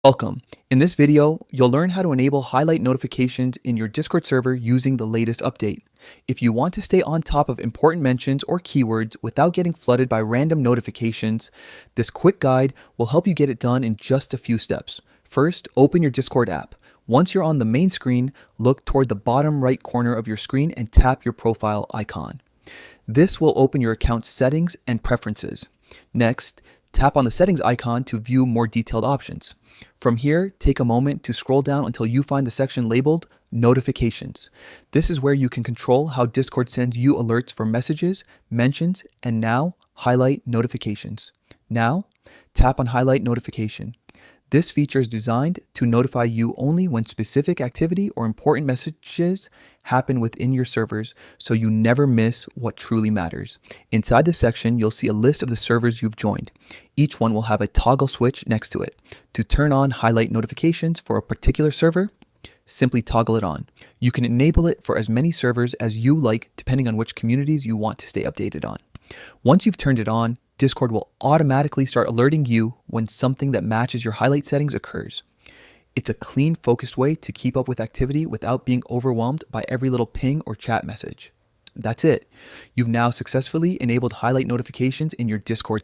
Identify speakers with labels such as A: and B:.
A: Welcome. In this video, you'll learn how to enable highlight notifications in your Discord server using the latest update. If you want to stay on top of important mentions or keywords without getting flooded by random notifications, this quick guide will help you get it done in just a few steps. First, open your Discord app. Once you're on the main screen, look toward the bottom right corner of your screen and tap your profile icon. This will open your account's settings and preferences. Next, tap on the settings icon to view more detailed options. From here, take a moment to scroll down until you find the section labeled Notifications. This is where you can control how Discord sends you alerts for messages, mentions, and now highlight notifications. Now, tap on Highlight Notification. This feature is designed to notify you only when specific activity or important messages happen within your servers, so you never miss what truly matters. Inside this section, you'll see a list of the servers you've joined. Each one will have a toggle switch next to it. To turn on highlight notifications for a particular server, simply toggle it on. You can enable it for as many servers as you like, depending on which communities you want to stay updated on. Once you've turned it on, Discord will automatically start alerting you when something that matches your highlight settings occurs. It's a clean, focused way to keep up with activity without being overwhelmed by every little ping or chat message. That's it. You've now successfully enabled highlight notifications in your Discord